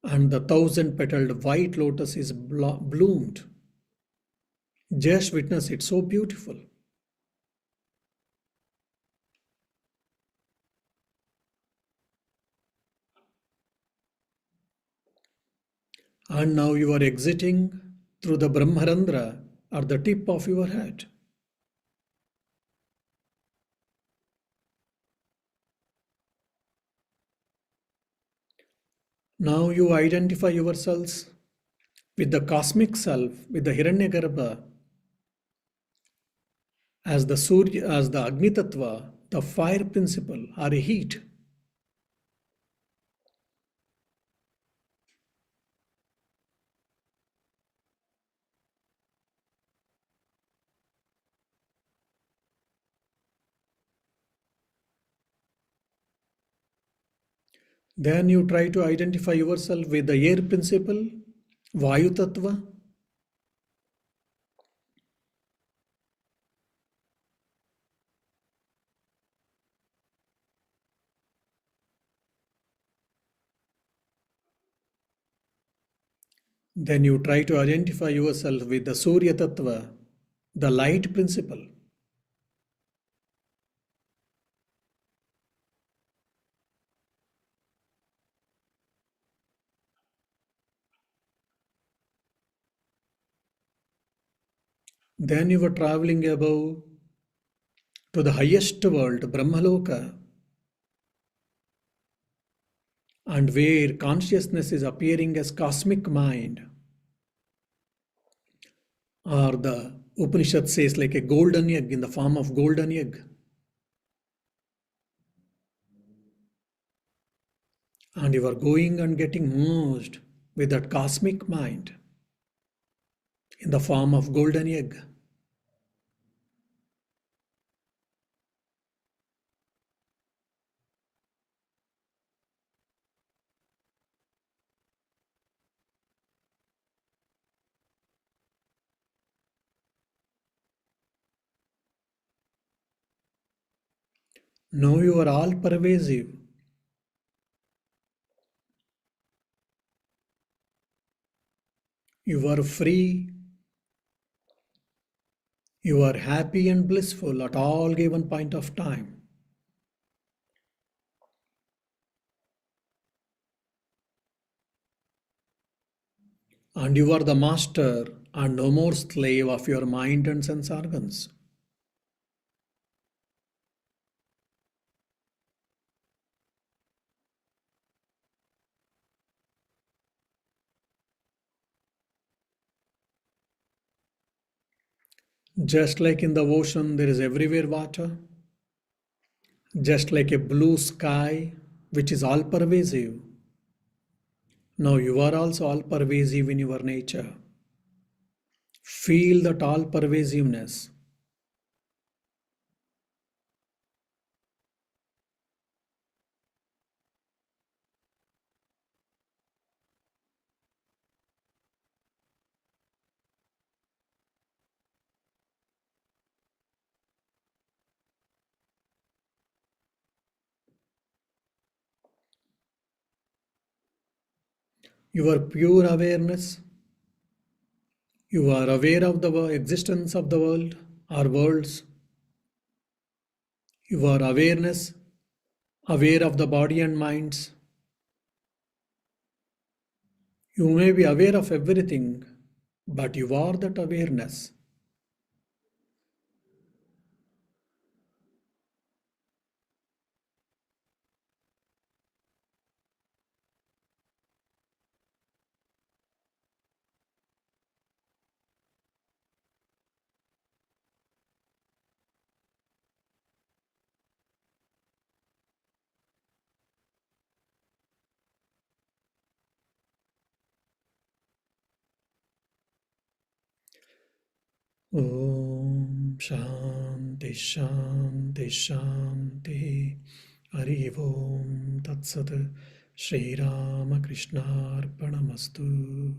and the 1,000 petaled white lotus is bloomed. Just witness it, so beautiful. And now you are exiting through the Brahmarandra at the tip of your head. Now you identify yourselves with the cosmic self, with the Hiranyagarbha, as the Surya, as the Agni Tattva, the fire principle or heat. Then you try to identify yourself with the air principle, Vayu Tattva. Then you try to identify yourself with the Surya Tattva, the light principle. Then you are traveling above to the highest world, Brahmaloka, and where consciousness is appearing as cosmic mind, or the Upanishad says like a golden egg, in the form of golden egg. And you are going and getting merged with that cosmic mind in the form of golden egg. Now you are all pervasive. You are free. You are happy and blissful at all given point of time. And you are the master and no more slave of your mind and sense organs. Just like in the ocean, there is everywhere water. Just like a blue sky, which is all pervasive. Now you are also all pervasive in your nature. Feel that all pervasiveness. Your pure awareness. You are aware of the existence of the world or worlds. Your awareness, aware of the body and minds. You may be aware of everything, but you are that awareness. Om Shanti Shanti Shanti. Hari Om Tat Sat. Shri Rama Krishna Arpanamastu.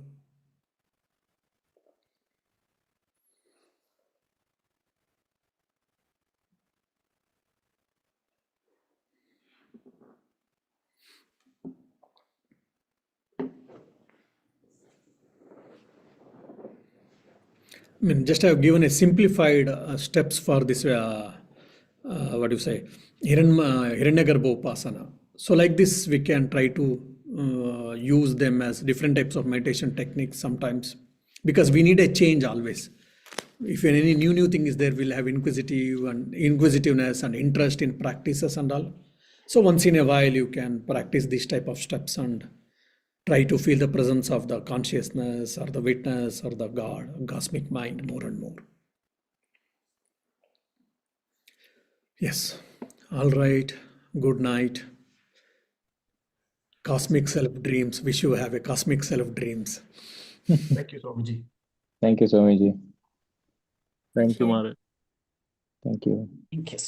I mean, just I have given a simplified steps for this, what do you say, Hiranyagarbha Upasana. So like this, we can try to use them as different types of meditation techniques sometimes, because we need a change always. If any new thing is there, we'll have inquisitiveness and interest in practices and all. So once in a while, you can practice these type of steps and try to feel the presence of the consciousness or the witness or the God, cosmic mind more and more. Yes. All right. Good night. Cosmic self dreams. Wish you have a cosmic self dreams. Thank you, Swamiji. Thank you, Swamiji. Thank you, Maharaj. Thank you. Thank you.